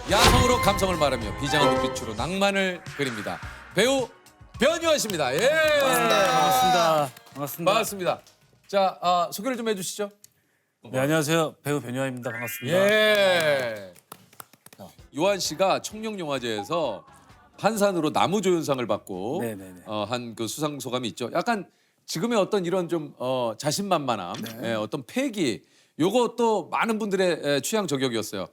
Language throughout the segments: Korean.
야성으로 감성을 말하며 비장한 눈빛으로 낭만을 그립니다. 배우 변요한 씨입니다. 예. 반갑습니다. 반갑습니다. 반갑습니다. 자, 소개를 좀 해주시죠. 네, 안녕하세요. 배우 변요한입니다. 반갑습니다. 예. 요한 씨가 청룡영화제에서 한산으로 나무조연상을 받고 네네네. 한 그 수상 소감이 있죠. 약간 지금의 어떤 이런 좀 자신만만함, 네. 어떤 패기, 요것도 많은 분들의 취향 저격이었어요.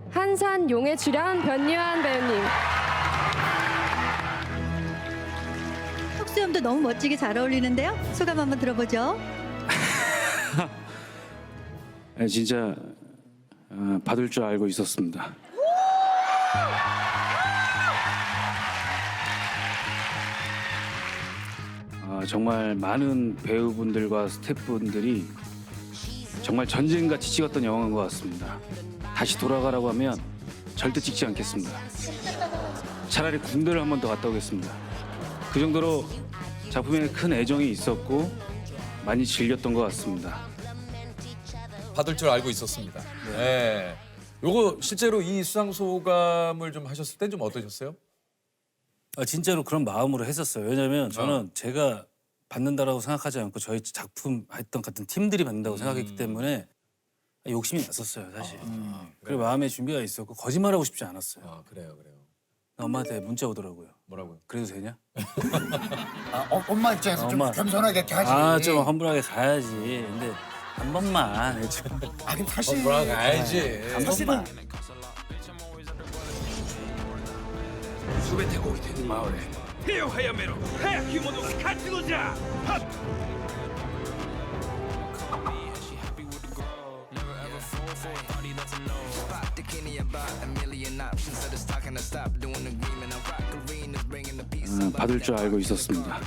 한산 용에 출연 변요한 배우님. 턱수염도 너무 멋지게 잘 어울리는데요. 소감 한번 들어보죠. 네, 진짜 받을 줄 알고 있었습니다. 정말 많은 배우분들과 스태프분들이 정말 전쟁같이 찍었던 영화인 것 같습니다. 다시 돌아가라고 하면 절대 찍지 않겠습니다. 차라리 군대를 한 번 더 갔다 오겠습니다. 그 정도로 작품에 큰 애정이 있었고 많이 즐겼던 것 같습니다. 받을 줄 알고 있었습니다. 네. 요거 실제로 이 수상 소감을 좀 하셨을 땐 좀 어떠셨어요? 진짜로 그런 마음으로 했었어요. 왜냐하면 저는 제가 받는다라고 생각하지 않고 저희 작품 했던 같은 팀들이 받는다고 생각했기 때문에 욕심이 났었어요, 사실. 그리고 마음의 준비가 있었고 거짓말하고 싶지 않았어요. 그래요. 엄마한테 문자 오더라고요. 뭐라고요? 그래도 되냐? 엄마 입장에서 좀 엄마. 겸손하게 이렇게 하지. 좀 험불하게 가야지. 근데 한 번만 해줘. 아니 사실 뭐라고 알지. 한 번만. 全てが降りて回れ手を早めろ早き者が勝つのじゃはっ 받을 줄 알고 있었습니다.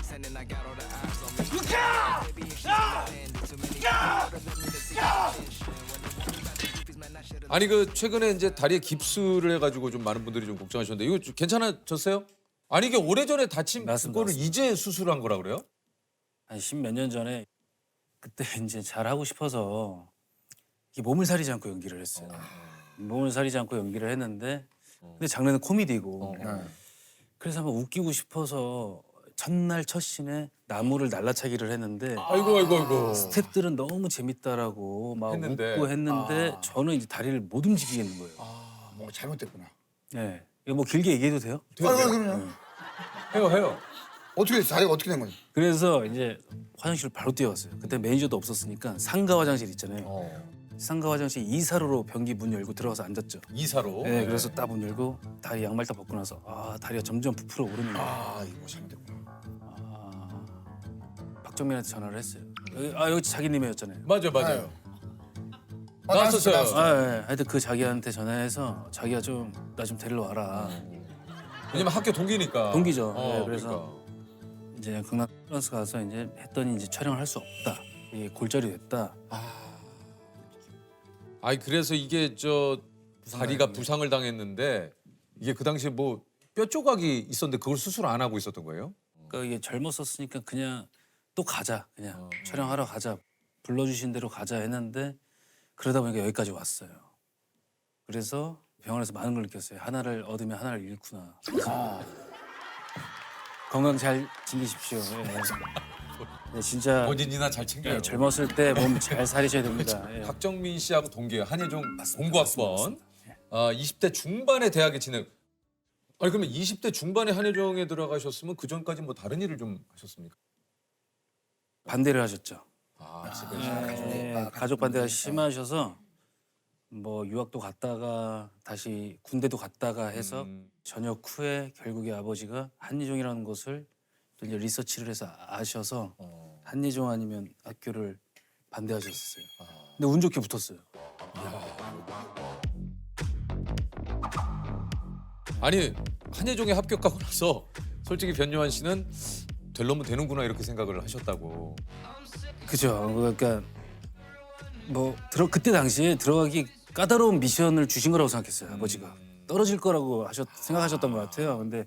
아니 그 최근에 이제 다리에 깁스를 해가지고 좀 많은 분들이 좀 걱정하셨는데 이거 좀 괜찮아졌어요? 아니 이게 오래전에 다친 맞습니다, 거를 맞습니다. 이제 수술한 거라 그래요? 한 십몇 년 전에 그때 이제 잘하고 싶어서 이게 몸을 사리지 않고 연기를 했어요. 몸을 사리지 않고 연기를 했는데 근데 장르는 코미디고 그래서 한번 웃기고 싶어서 첫날 첫 씬에 나무를 날라차기를 했는데 아이고. 스태프들은 너무 재밌다라고 막 했는데. 웃고 했는데 저는 이제 다리를 못 움직이겠는 거예요. 뭔가 잘못됐구나. 네. 이거 뭐 길게 얘기해도 돼요? 그럼요. 해요. 어떻게 자기가 어떻게 된 거니? 그래서 이제 화장실을 바로 뛰어갔어요. 그때 매니저도 없었으니까 상가 화장실 있잖아요. 상가 화장실 2사로로 변기 문 열고 들어가서 앉았죠. 이사로. 네, 그래서 딱 문 열고 다리 양말 딱 벗고 나서 다리가 점점 부풀어 오르는 거예요. 이거 잘못됐구나. 박정민한테 전화를 했어요. 여기 자기님이었잖아요. 맞아요. 나왔었어요. 네. 하여튼 그 자기한테 전화해서 자기가 좀 나 좀 데리러 와라. 왜냐면 학교 동기니까. 동기죠. 네, 그래서 그러니까. 이제 강남 프랑스 가서 이제 했더니 이제 촬영을 할 수 없다. 이게 골절이 됐다. 아니 그래서 이게 다리가 부상을 당했는데 이게 그 당시에 뭐 뼈 조각이 있었는데 그걸 수술 안 하고 있었던 거예요? 그러니까 이게 젊었었으니까 그냥 또 가자. 그냥 촬영하러 가자. 불러주신 대로 가자 했는데 그러다 보니까 여기까지 왔어요. 그래서 병원에서 많은 걸 느꼈어요. 하나를 얻으면 하나를 잃구나. 건강 잘 챙기십시오. 네, 진짜 본인이나 잘 챙겨요. 네, 젊었을 때 몸 잘 사리셔야 됩니다. 예. 박정민 씨하고 동기예요. 한예종 공부학번. 20대 중반에 대학에 진학. 아니 그러면 20대 중반에 한예종에 들어가셨으면 그 전까지 뭐 다른 일을 좀 하셨습니까? 반대를 하셨죠. 가족 가족 반대가 심하셔서 뭐 유학도 갔다가 다시 군대도 갔다가 해서 전역 후에 결국에 아버지가 한예종이라는 곳을 또 이제 리서치를 해서 아셔서 한예종 아니면 학교를 반대하셨어요. 근데 운 좋게 붙었어요. 아니 한예종에 합격하고 나서 솔직히 변요한 씨는 될 놈은 되는구나 이렇게 생각을 하셨다고. 그죠. 그러니까 뭐 그때 당시에 들어가기 까다로운 미션을 주신 거라고 생각했어요. 아버지가 떨어질 거라고 생각하셨던 것 같아요. 근데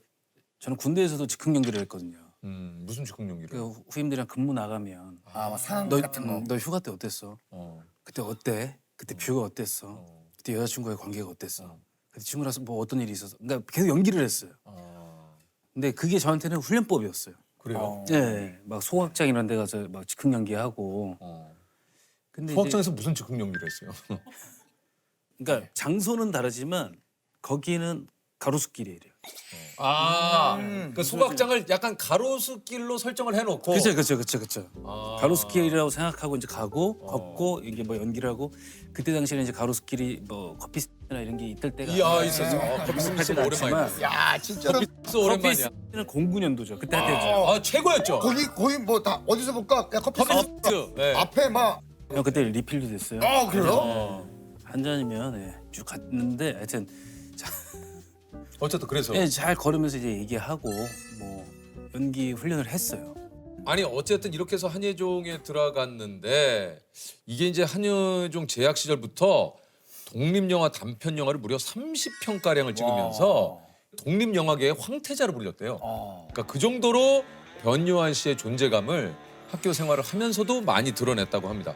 저는 군대에서도 즉흥 연기를 했거든요. 무슨 즉흥 연기를? 그 후임들이랑 근무 나가면 막 상황 너, 같은 거. 너 휴가 때 어땠어? 그때 어때? 그때 뷰가 어땠어? 그때 여자친구와의 관계가 어땠어? 그 친구라서 뭐 어떤 일이 있어서 그러니까 계속 연기를 했어요. 근데 그게 저한테는 훈련법이었어요. 그래요? 네, 막 소극장 이런 데 가서 막 즉흥 연기하고. 근데 소극장에서 무슨 즉흥 연기를 했어요? 그러니까 장소는 다르지만 거기는 가로수길이에요. 그 소극장을 약간 가로수길로 설정을 해놓고. 그렇죠. 가로수길이라고 생각하고 이제 가고 걷고 이게 뭐 연기를 하고 그때 당시에는 이제 가로수길이 뭐 커피나 이런 게 있을 때가 이야 있었어. 커피 스미스 오랜만이야. 야 진짜로 커피스 오랜만이야. 커피는 09년도죠. 그때 할 때죠. 아 최고였죠. 거기 뭐 다 어디서 볼까? 야, 커피 커피스. 네. 앞에 막 그때 리필도 됐어요. 그래요? 한 잔이면 쭉 갔는데 하여튼 어쨌든 그래서. 잘 걸으면서 이제 얘기하고 뭐 연기 훈련을 했어요. 아니 어쨌든 이렇게 해서 한예종에 들어갔는데 이게 이제 한예종 재학 시절부터 독립영화 단편 영화를 무려 30편 가량을 찍으면서 독립영화계의 황태자로 불렸대요. 그러니까 그 정도로 변요한 씨의 존재감을 학교 생활을 하면서도 많이 드러냈다고 합니다.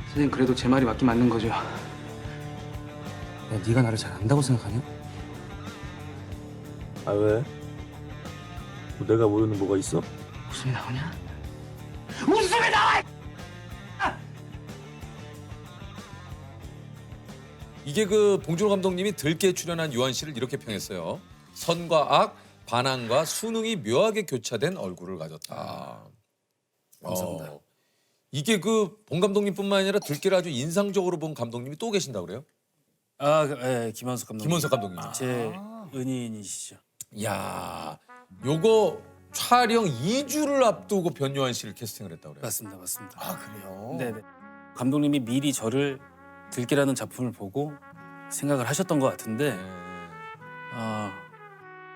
선생님 그래도 제 말이 맞긴 맞는 거죠. 야, 네가 나를 잘 안다고 생각하냐? 아 왜? 뭐 내가 모르는 뭐가 있어? 웃음이 나오냐? 이게 그 봉준호 감독님이 들깨에 출연한 요한 씨를 이렇게 평했어요. 선과 악, 반항과 수능이 묘하게 교차된 얼굴을 가졌다. 감사합니다. 이게 그 봉 감독님뿐만 아니라 들깨를 아주 인상적으로 본 감독님이 또 계신다고 그래요? 김한석 감독님. 김원석 감독님. 제 은인이시죠. 야, 요거 촬영 2주를 앞두고 변요한 씨를 캐스팅을 했다고 그래요. 맞습니다. 그래요? 네네. 감독님이 미리 저를 들깨라는 작품을 보고 생각을 하셨던 것 같은데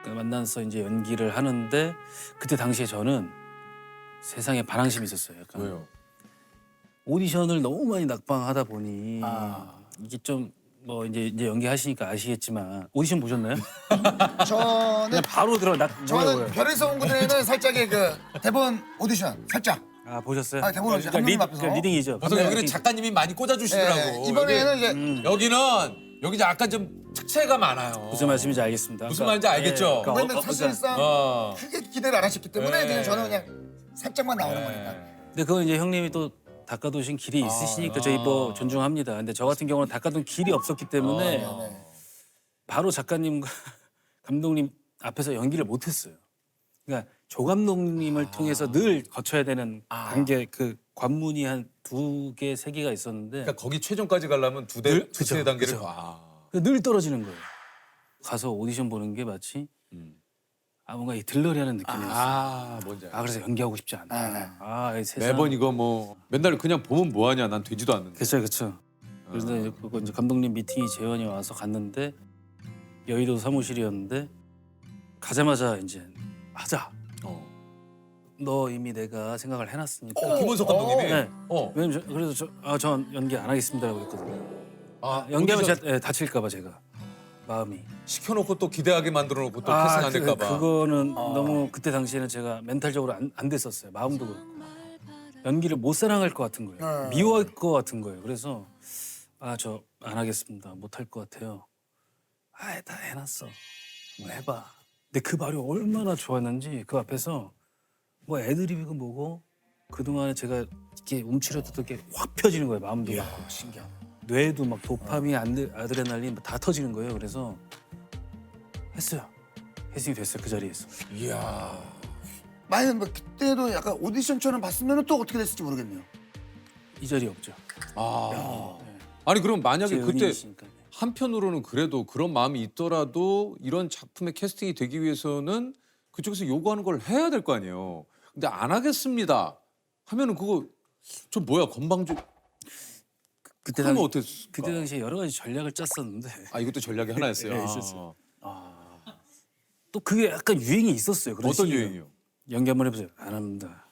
만나서 이제 연기를 하는데 그때 당시에 저는 세상에 반항심이 있었어요. 약간. 왜요? 오디션을 너무 많이 낙방하다 보니 이게 좀 뭐 이제 연기하시니까 아시겠지만 오디션 보셨나요? 저는 그냥 바로 저는 별에서 온 그대는 살짝의 그 대본 오디션 살짝. 보셨어요? 대본 오디션 감독님 앞에서. 리딩이죠. 보통 여기는 작가님이 많이 꽂아주시더라고. 예, 이번에는 이제 여기 이제 약간 좀 특채가 많아요. 무슨 말씀인지 알겠습니다. 무슨 말인지 알겠죠? 그러면 사실상 어. 크게 기대를 안 하셨기 때문에 네. 그냥 저는 그냥 살짝만 나오는 거니까. 근데 그건 이제 형님이 또 닦아두신 길이 있으시니까 저희 뭐 존중합니다. 근데 저 같은 경우는 닦아둔 길이 없었기 때문에 바로 작가님과 감독님 앞에서 연기를 못했어요. 그러니까 조 감독님을 통해서 늘 거쳐야 되는 단계 그 관문이 한 2개, 3개가 있었는데 그러니까 거기 최종까지 가려면 그쵸, 두세 단계를 그쵸. 봐. 늘 떨어지는 거예요. 가서 오디션 보는 게 마치 뭔가 이 들러리하는 느낌이었어요. 뭔지 그래서 연기하고 싶지 않다. 이 세상. 매번 이거 뭐 맨날 그냥 보면 뭐하냐 난 되지도 않는데. 그렇죠. 그래서 이제 감독님 미팅이 재현이 와서 갔는데 여의도 사무실이었는데 가자마자 이제 하자. 너 이미 내가 생각을 해놨으니까. 김원석 감독님이. 네. 왜냐면 그래서 전 연기 안 하겠습니다라고 그랬거든요. 연기하면 오디션 제가 다칠까봐 제가 마음이. 시켜놓고 또 기대하게 만들어놓고 또 캐스팅 안 될까봐. 그거는 너무 그때 당시에는 제가 멘탈적으로 안 됐었어요. 마음도 그렇고 연기를 못 사랑할 것 같은 거예요. 미워할 것 같은 거예요. 그래서 저 안 하겠습니다. 못 할 것 같아요. 다 해놨어. 뭐 해봐. 근데 그 말이 얼마나 좋았는지 그 앞에서 뭐 애드립이고 뭐고 그동안에 제가 이렇게 움츠렸던 게 확 펴지는 거예요. 마음도 그렇고. 신기하다. 뇌도 막 도파민, 아드레날린 다 터지는 거예요. 그래서 했어요. 캐스팅이 됐어요. 그 자리에서. 이야. 만약 뭐 그때도 약간 오디션처럼 봤으면 또 어떻게 됐을지 모르겠네요. 이 자리에 없죠. 아니 그럼 만약에 제 그때 은인이시니까. 한편으로는 그래도 그런 마음이 있더라도 이런 작품에 캐스팅이 되기 위해서는 그쪽에서 요구하는 걸 해야 될 거 아니에요. 근데 안 하겠습니다 하면은 그거 좀 뭐야 건방져. 그때 그러면 당 어땠을까? 그때 당시에 여러 가지 전략을 짰었는데 이것도 전략이 하나였어요. 네, 있었어요. 또 그게 약간 유행이 있었어요. 그런 어떤 시기가. 유행이요? 연기 한번 해보세요. 안 합니다.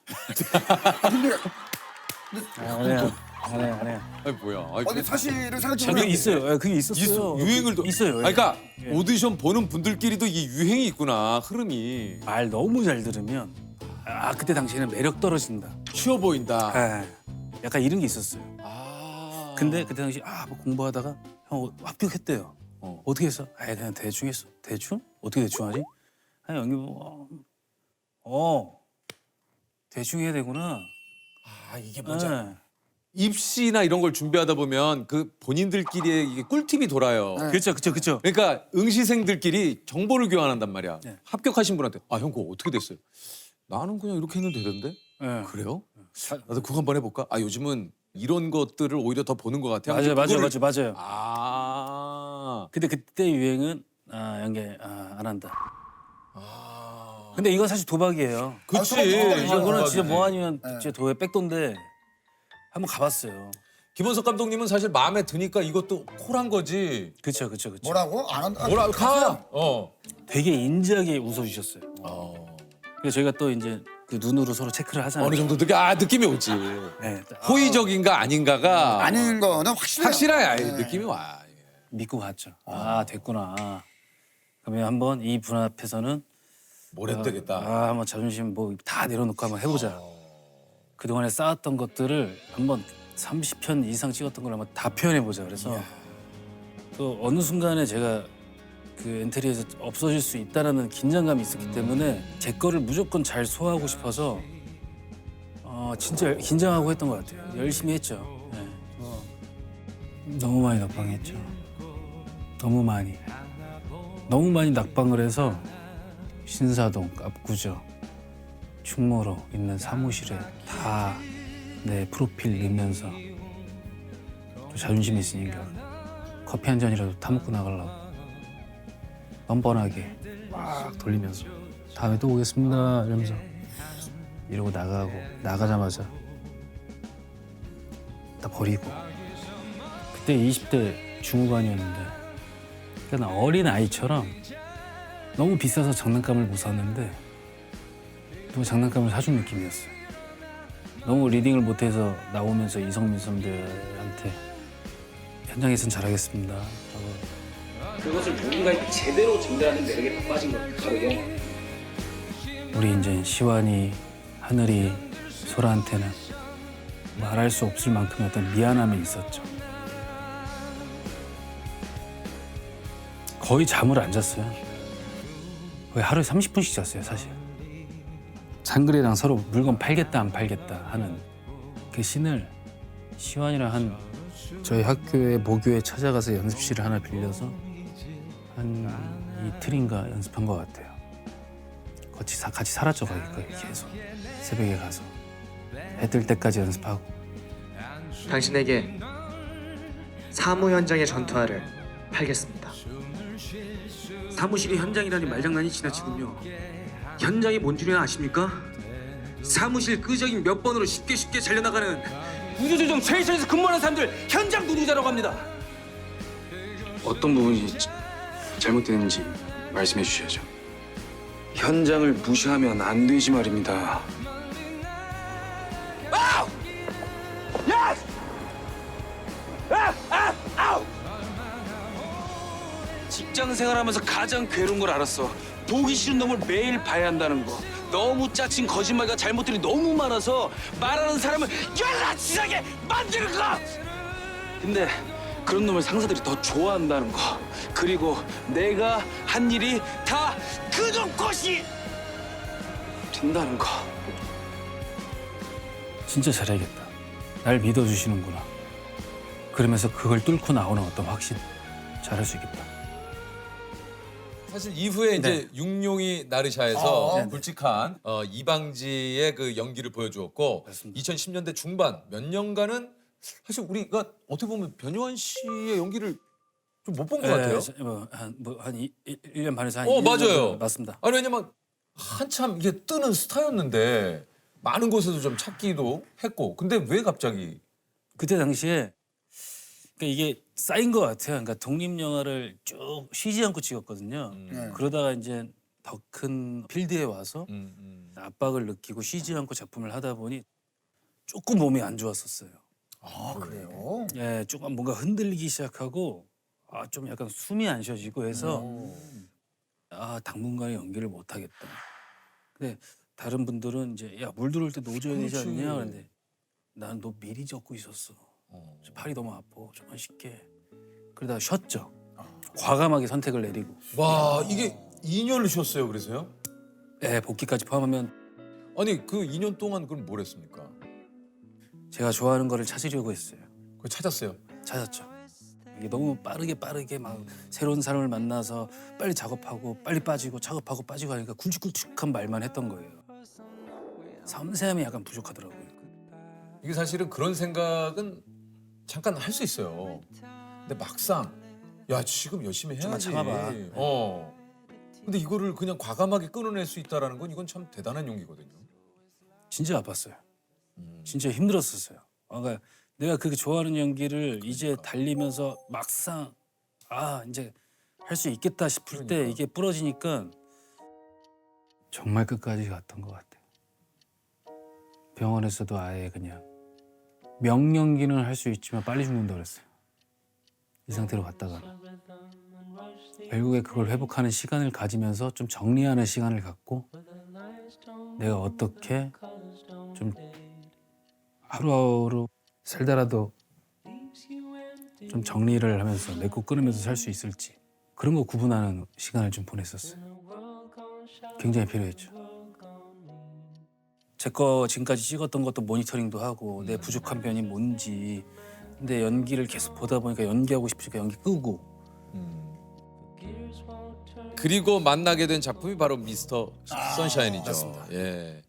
근데 안 해요. 아니 뭐야? 아니, 어디 사실을 그게 생각해보면 있어요. 그게 있었어요. 유행을 또 있어요. 그러니까 예. 오디션 보는 분들끼리도 이 유행이 있구나 흐름이. 말 너무 잘 들으면 그때 당시에는 매력 떨어진다. 쉬워 보인다. 약간 이런 게 있었어요. 근데 그때 당시 뭐 공부하다가 형 합격했대요. 어떻게 했어? 그냥 대충 했어. 대충? 어떻게 대충 하지? 연기 대충 해야 되구나. 이게 뭔지 네. 입시나 이런 걸 준비하다 보면 그 본인들끼리의 이게 꿀팁이 돌아요. 그렇죠. 그러니까 응시생들끼리 정보를 교환한단 말이야. 네. 합격하신 분한테 형 그거 어떻게 됐어요? 나는 그냥 이렇게 했는데 되던데? 네. 그래요? 나도 그거 한번 해볼까? 요즘은 이런 것들을 오히려 더 보는 것 같아요. 맞아요. 아. 근데 그때 유행은 연기 안 한다. 근데 이건 사실 도박이에요. 그치. 도박이죠. 이거는 진짜 뭐 아니면 네. 진짜 도에 백돈데 한번 가봤어요. 김원석 감독님은 사실 마음에 드니까 이것도 콜한 거지. 그쵸. 뭐라고? 안 한다. 뭐라 가. 되게 인지하게 웃어주셨어요. 그래서 저희가 또 이제 그 눈으로 서로 체크를 하잖아요. 어느 정도 느낌이 오지. 네, 호의적인가 아닌가가 아닌 거는 확실해요. 확실해. 네. 느낌이 와. 믿고 갔죠. 됐구나. 그러면 한번 이 분 앞에서는 뭘 해도 되겠다. 한번 자존심 뭐 다 내려놓고 한번 해보자. 그동안에 쌓았던 것들을 한번 30편 이상 찍었던 걸 한번 다 표현해보자. 그래서 또 어느 순간에 제가 그 엔트리에서 없어질 수 있다라는 긴장감이 있었기 때문에 제 거를 무조건 잘 소화하고 싶어서 진짜 긴장하고 했던 것 같아요. 열심히 했죠. 네. 너무 많이 낙방했죠. 너무 많이 낙방을 해서 신사동, 압구정, 충무로 있는 사무실에 다 내 프로필 넣으면서 또 자존심이 있으니까 커피 한 잔이라도 타먹고 나가려고 뻔뻔하게 막 돌리면서 다음에 또 오겠습니다 이러면서 이러고 나가자마자 다 버리고 그때 20대 중후반이었는데 그냥 어린 아이처럼 너무 비싸서 장난감을 못 샀는데 또 장난감을 사준 느낌이었어요. 너무 리딩을 못해서 나오면서 이성민 선배한테 현장에선 잘하겠습니다 하고 그것을 누군가 제대로 전달하는 매력에 빠진 것 바로 영화. 우리 이제 시완이, 하늘이, 소라한테는 말할 수 없을 만큼의 어떤 미안함이 있었죠. 거의 잠을 안 잤어요. 거의 하루에 30분씩 잤어요, 사실. 상그레랑 서로 물건 팔겠다 안 팔겠다 하는 그 씬을 시완이랑 저희 학교의 모교에 찾아가서 연습실을 하나 빌려서 한 이틀인가 연습한 것 같아요. 같이 살았죠, 거기 계속. 새벽에 가서 해 뜰 때까지 연습하고. 당신에게 사무 현장의 전투화를 팔겠습니다. 사무실이 현장이라니 말장난이 지나치군요. 현장이 뭔 줄이나 아십니까? 사무실 끄적임 몇 번으로 쉽게 잘려나가는 구조조정 최일선에서 근무하는 사람들 현장 노동자라고 합니다. 어떤 부분이 잘못됐는지 말씀해 주셔야죠. 현장을 무시하면 안 되지 말입니다. 직장 생활하면서 가장 괴로운 걸 알았어. 보기 싫은 놈을 매일 봐야 한다는 거. 너무 짜친 거짓말과 잘못들이 너무 많아서 말하는 사람을 열나치하게 만드는 거. 근데 그런 놈을 상사들이 더 좋아한다는 거. 그리고 내가 한 일이 다 그놈 것이 된다는 거. 진짜 잘해야겠다. 날 믿어주시는구나. 그러면서 그걸 뚫고 나오는 어떤 확신. 잘할 수 있겠다. 사실 이후에 이제 육룡이 나르샤에서 네. 굵직한 이방지의 그 연기를 보여주었고 맞습니다. 2010년대 중반 몇 년간은 사실 우리가 어떻게 보면 변요한 씨의 연기를 좀 못 본 것 같아요. 한 1년 반에서 한 어 2년 맞아요. 정도 맞습니다. 아니 왜냐면 한참 이게 뜨는 스타였는데 많은 곳에서 좀 찾기도 했고 근데 왜 갑자기 그때 당시에 그러니까 이게 쌓인 것 같아요. 그러니까 독립 영화를 쭉 쉬지 않고 찍었거든요. 네. 그러다가 이제 더 큰 필드에 와서 압박을 느끼고 쉬지 않고 작품을 하다 보니 조금 몸이 안 좋았었어요. 아, 그래요? 예, 조금 뭔가 흔들리기 시작하고 좀 약간 숨이 안 쉬어지고 해서 당분간에 연기를 못 하겠다. 근데 다른 분들은 이제 야, 물 들어올 때 노져야 되지 그렇지. 않냐? 그런데 난 너 미리 적고 있었어. 팔이 너무 아파. 좀만 쉽게. 그러다가 쉬었죠. 과감하게 선택을 내리고. 와 이게 2년을 쉬었어요. 그래서요? 네, 복귀까지 포함하면 아니 그 2년 동안 그럼 뭘 했습니까? 제가 좋아하는 거를 찾으려고 했어요. 그걸 찾았어요. 찾았죠. 이게 너무 빠르게 막 새로운 사람을 만나서 빨리 작업하고 빨리 빠지고 작업하고 빠지고 하니까 굵직굵직한 말만 했던 거예요. 섬세함이 약간 부족하더라고요. 이게 사실은 그런 생각은 잠깐 할 수 있어요. 근데 막상 야 지금 열심히 해야지. 좀만 참아봐. 근데 이거를 그냥 과감하게 끊어낼 수 있다라는 건 이건 참 대단한 용기거든요. 진짜 아팠어요. 진짜 힘들었었어요. 그러니까 내가 그렇게 좋아하는 연기를 이제 달리면서 막상 이제 할 수 있겠다 싶을 때 이게 부러지니까 정말 끝까지 갔던 것 같아요. 병원에서도 아예 그냥 명연기는 할 수 있지만 빨리 죽는다 그랬어요. 이 상태로 갔다가 결국에 그걸 회복하는 시간을 가지면서 좀 정리하는 시간을 갖고 내가 어떻게 좀 하루하루 살다라도 좀 정리를 하면서 맺고 끊으면서 살 수 있을지 그런 거 구분하는 시간을 좀 보냈었어요. 굉장히 필요했죠. 제 거 지금까지 찍었던 것도 모니터링도 하고 내 부족한 면이 뭔지 근데 연기를 계속 보다 보니까 연기하고 싶으니까 연기 끄고 그리고 만나게 된 작품이 바로 미스터 선샤인이죠. 맞습니다. 예.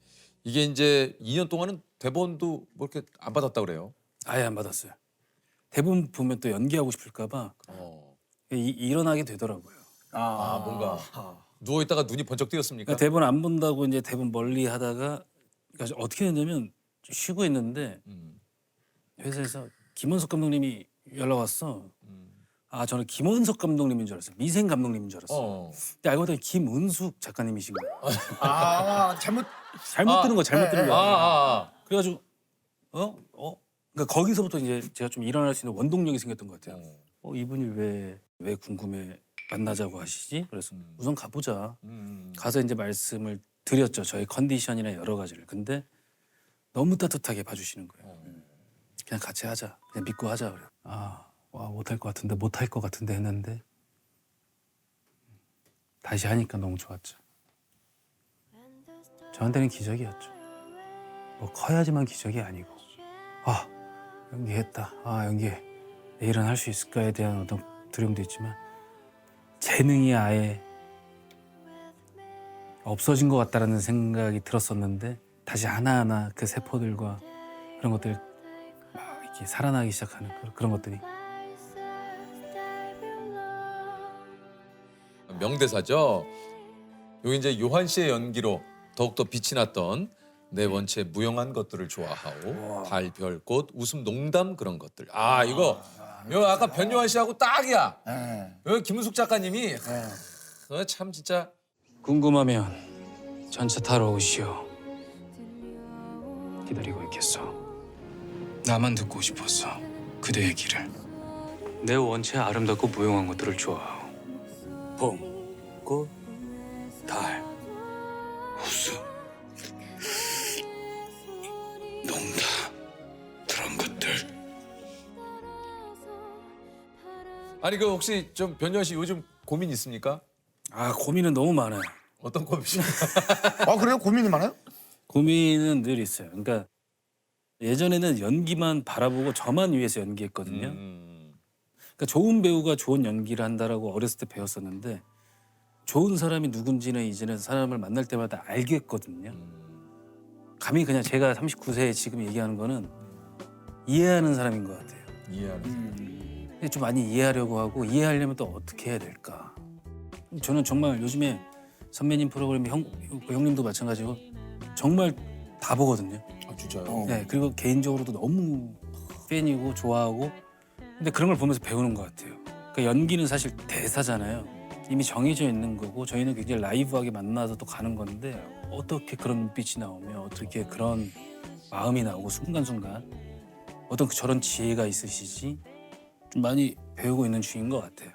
이게 이제 2년 동안은 대본도 뭐 이렇게 안 받았다 그래요. 아예 안 받았어요. 대부분 보면 또 연기하고 싶을까 봐 일어나게 되더라고요. 뭔가 누워 있다가 눈이 번쩍 뜨였습니까? 그러니까 대본 안 본다고 이제 대본 멀리 하다가 그러니까 어떻게 됐냐면 쉬고 있는데 회사에서 김원석 감독님이 연락 왔어. 저는 김원석 감독님인 줄 알았어요. 미생 감독님인 줄 알았어. 근데 알고 보니 김은숙 작가님이신 거예요. 잘못 잘못 들은 거 잘못 들은 거야. 아. 그래가지고 그러니까 거기서부터 이제 제가 좀 일어날 수 있는 원동력이 생겼던 것 같아요. 이분이 왜 궁금해 만나자고 하시지? 그래서 우선 가보자. 가서 이제 말씀을 드렸죠. 저의 컨디션이나 여러 가지를. 근데 너무 따뜻하게 봐주시는 거예요. 그냥 같이 하자. 그냥 믿고 하자. 그래요. 못할 것 같은데 못할 것 같은데 했는데 다시 하니까 너무 좋았죠. 저한테는 기적이었죠. 뭐 커야지만 기적이 아니고 연기했다. 연기해. 내일은 할 수 있을까에 대한 어떤 두려움도 있지만 재능이 아예 없어진 것 같다라는 생각이 들었었는데 다시 하나하나 그 세포들과 그런 것들 막 이렇게 살아나기 시작하는 그런 것들이 명대사죠. 여기 이제 요한 씨의 연기로 더욱더 빛이 났던 네 번째 무용한 것들을 좋아하오. 달, 별, 꽃, 웃음, 농담 그런 것들. 이거 아까 변요한 씨하고 딱이야. 여기 김은숙 작가님이 참 진짜 궁금하면 전차 타러 오시오. 기다리고 있겠어. 나만 듣고 싶었어. 그대의 길을. 내 원체 아름답고 무용한 것들을 좋아하오. 봄, 꽃, 달, 웃음, 농담 그런 것들. 아니 그 혹시 좀 변요한 씨 요즘 고민 있습니까? 고민은 너무 많아요. 어떤 고민이십니까? 그래요? 고민이 많아요? 고민은 늘 있어요. 그러니까 예전에는 연기만 바라보고 저만 위해서 연기했거든요. 그러니까 좋은 배우가 좋은 연기를 한다라고 어렸을 때 배웠었는데 좋은 사람이 누군지는 이제는 사람을 만날 때마다 알겠거든요. 감히 그냥 제가 39세에 지금 얘기하는 거는 이해하는 사람인 것 같아요. 이해하는. 근데 좀 많이 이해하려고 하고 이해하려면 또 어떻게 해야 될까? 저는 정말 요즘에 선배님 프로그램 형님도 마찬가지고 정말 다 보거든요. 진짜요? 네, 그리고 개인적으로도 너무 팬이고 좋아하고 근데 그런 걸 보면서 배우는 것 같아요. 그러니까 연기는 사실 대사잖아요. 이미 정해져 있는 거고 저희는 굉장히 라이브하게 만나서 또 가는 건데 어떻게 그런 눈빛이 나오면 어떻게 그런 마음이 나오고 순간순간 어떤 저런 지혜가 있으시지 좀 많이 배우고 있는 중인 것 같아요.